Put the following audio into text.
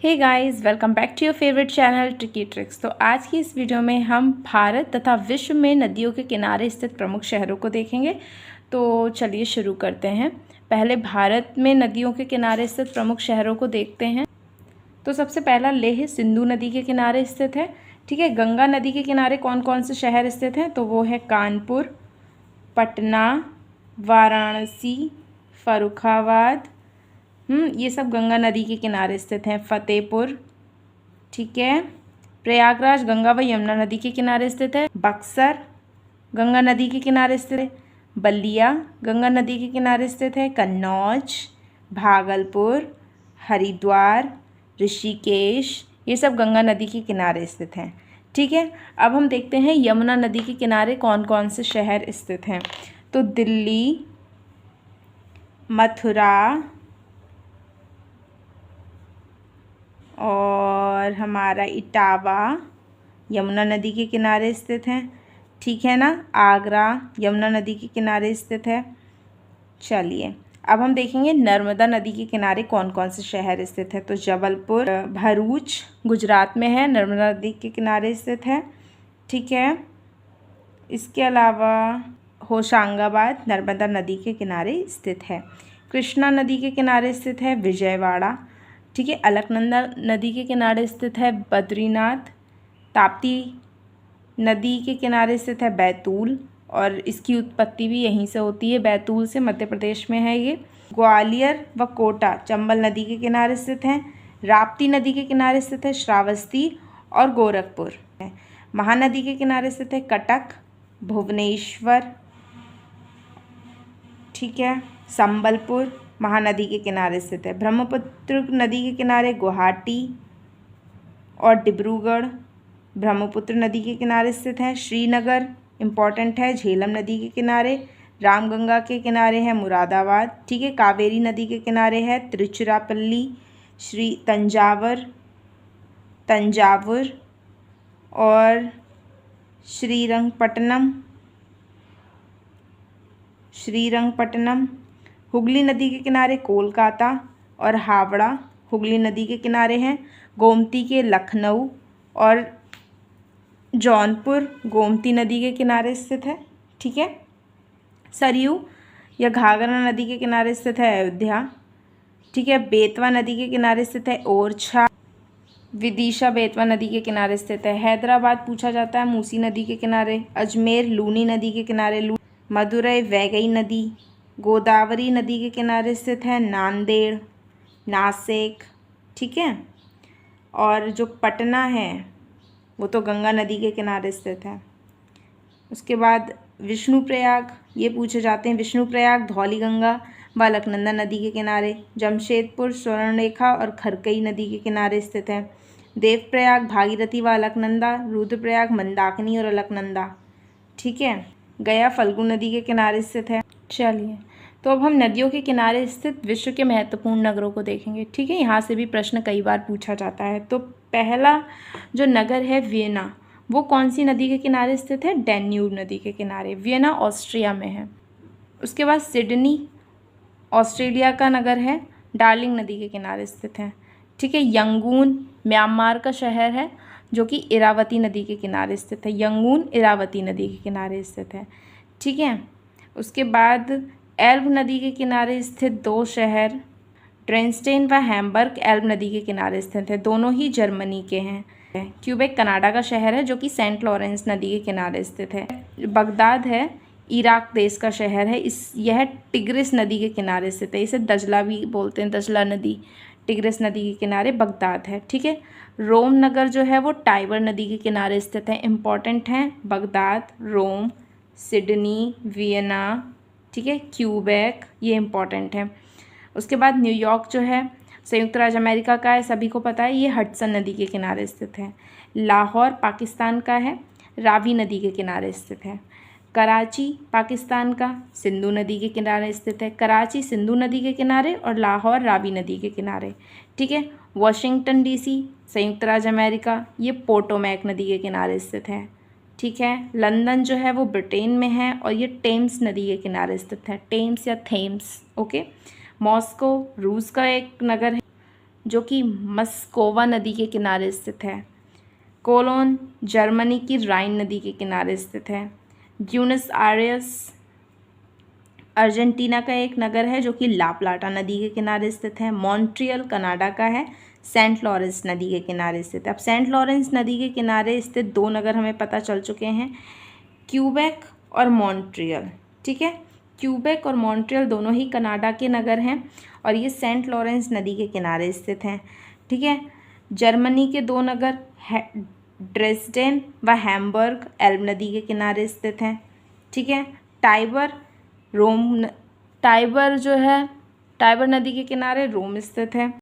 Hey guys, welcome back to your favourite channel Tricky Tricks. तो आज की इस वीडियो में हम भारत तथा विश्व में नदियों के किनारे स्थित प्रमुख शहरों को देखेंगे। तो चलिए शुरू करते हैं। पहले भारत में नदियों के किनारे स्थित प्रमुख शहरों को देखते हैं। तो सबसे पहला लेह सिंधु नदी के किनारे स्थित है। ठीक है, गंगा नदी के किनारे कौन कौन से शहर स्थित हैं? तो वो है कानपुर, पटना, वाराणसी, फर्रुखाबाद। ये सब गंगा नदी के किनारे स्थित हैं। फतेहपुर, ठीक है। प्रयागराज गंगा व यमुना नदी के किनारे स्थित है। बक्सर गंगा नदी के किनारे स्थित है। बलिया गंगा नदी के किनारे स्थित है। कन्नौज, भागलपुर, हरिद्वार, ऋषिकेश, ये सब गंगा नदी के किनारे स्थित हैं। ठीक है, अब हम देखते हैं यमुना नदी के किनारे कौन कौन से शहर स्थित हैं। तो दिल्ली, मथुरा और हमारा इटावा यमुना नदी के किनारे स्थित हैं। ठीक है ना। आगरा यमुना नदी के किनारे स्थित है। चलिए अब हम देखेंगे नर्मदा नदी के किनारे कौन कौन से शहर स्थित है। तो जबलपुर, भरूच गुजरात में है, नर्मदा नदी के किनारे स्थित है। ठीक है, इसके अलावा होशंगाबाद नर्मदा नदी के किनारे स्थित है। कृष्णा नदी के किनारे स्थित है विजयवाड़ा। ठीक है, अलकनंदा नदी के किनारे स्थित है बद्रीनाथ। ताप्ती नदी के किनारे स्थित है बैतूल, और इसकी उत्पत्ति भी यहीं से होती है, बैतूल से, मध्य प्रदेश में है ये। ग्वालियर व कोटा चंबल नदी के किनारे स्थित हैं। राप्ती नदी के किनारे स्थित है श्रावस्ती और गोरखपुर। महानदी के किनारे स्थित है कटक, भुवनेश्वर। ठीक है, संबलपुर महानदी के किनारे स्थित है। ब्रह्मपुत्र नदी के किनारे गुवाहाटी और डिब्रूगढ़ ब्रह्मपुत्र नदी के किनारे स्थित है। श्रीनगर इम्पॉर्टेंट है, झेलम नदी के किनारे। रामगंगा के किनारे है मुरादाबाद। ठीक है, कावेरी नदी के किनारे है तिरुचिरापल्ली, तंजावुर और श्रीरंगपट्टनम। हुगली नदी के किनारे कोलकाता और हावड़ा हुगली नदी के किनारे हैं। गोमती के लखनऊ और जौनपुर गोमती नदी के किनारे स्थित है। ठीक है, सरयू या घाघरा नदी के किनारे स्थित है अयोध्या। ठीक है, बेतवा नदी के किनारे स्थित है ओरछा। विदिशा बेतवा नदी के किनारे स्थित है। हैदराबाद पूछा जाता है मूसी नदी के किनारे। अजमेर लूनी नदी के किनारे। मदुरई वैगई नदी। गोदावरी नदी के किनारे स्थित है नांदेड़, नासिक। ठीक है, और जो पटना है वो तो गंगा नदी के किनारे स्थित है। उसके बाद विष्णुप्रयाग, ये पूछे जाते हैं। विष्णुप्रयाग धौलीगंगा व अलकनंदा नदी के किनारे। जमशेदपुर स्वर्णरेखा और खरकई नदी के किनारे स्थित है। देवप्रयाग भागीरथी व अलकनंदा। रुद्रप्रयाग मंदाकिनी और अलकनंदा। ठीक है, गया फल्गु नदी के किनारे स्थित है। चलिए, तो अब हम नदियों के किनारे स्थित विश्व के महत्वपूर्ण नगरों को देखेंगे। ठीक है, यहाँ से भी प्रश्न कई बार पूछा जाता है। तो पहला जो नगर है वियना, वो कौन सी नदी के किनारे स्थित है? डैन्यूब नदी के किनारे। वियना ऑस्ट्रिया में है। उसके बाद सिडनी ऑस्ट्रेलिया का नगर है, डार्लिंग नदी के किनारे स्थित है। ठीक है, यंगून म्यांमार का शहर है जो कि इरावती नदी के किनारे स्थित है। यंगून इरावती नदी के किनारे स्थित है। ठीक है, उसके बाद एल्ब नदी के किनारे स्थित दो शहर ड्रेसडेन व हैम्बर्ग एल्ब नदी के किनारे स्थित है। दोनों ही जर्मनी के हैं। क्यूबेक कनाडा का शहर है जो कि सेंट लॉरेंस नदी के किनारे स्थित है। बगदाद है इराक देश का शहर है। यह टिग्रिस नदी के किनारे स्थित है। इसे दजला भी बोलते हैं, दजला नदी। टिग्रिस नदी के किनारे बगदाद है। ठीक है, रोम नगर जो है वो टाइबर नदी के किनारे स्थित है। इम्पॉर्टेंट हैं बगदाद, रोम, सिडनी, वियना। ठीक है, क्यूबेक, ये इम्पॉर्टेंट है। उसके बाद न्यूयॉर्क जो है संयुक्त राज्य अमेरिका का है, सभी को पता है, ये हडसन नदी के किनारे स्थित है। लाहौर पाकिस्तान का है, रावी नदी के किनारे स्थित है। कराची पाकिस्तान का सिंधु नदी के किनारे स्थित है। कराची सिंधु नदी के किनारे और लाहौर रावी नदी के किनारे। ठीक है, वाशिंगटन डीसी संयुक्त राज्य अमेरिका, ये पोटोमैक नदी के किनारे स्थित है। ठीक है, लंदन जो है वो ब्रिटेन में है और ये टेम्स नदी के किनारे स्थित है। टेम्स या थेम्स। ओके, मॉस्को रूस का एक नगर है। जो कि मस्कोवा नदी के किनारे स्थित है। कोलोन जर्मनी की राइन नदी के किनारे स्थित है। ब्यूनस आयर्स अर्जेंटीना का एक नगर है जो कि ला प्लाटा नदी के किनारे स्थित है। मॉन्ट्रियल कनाडा का है, सेंट लॉरेंस नदी के किनारे स्थित है। अब सेंट लॉरेंस नदी के किनारे स्थित दो नगर हमें पता चल चुके हैं, क्यूबेक और मॉन्ट्रियल। ठीक है, क्यूबेक और मॉन्ट्रियल दोनों ही कनाडा के नगर हैं और ये सेंट लॉरेंस नदी के किनारे स्थित हैं। ठीक है, जर्मनी के दो नगर ड्रेसडेन व हैम्बर्ग एल्ब नदी के किनारे स्थित हैं। ठीक है, टाइबर जो है टाइबर नदी के किनारे रोम स्थित है।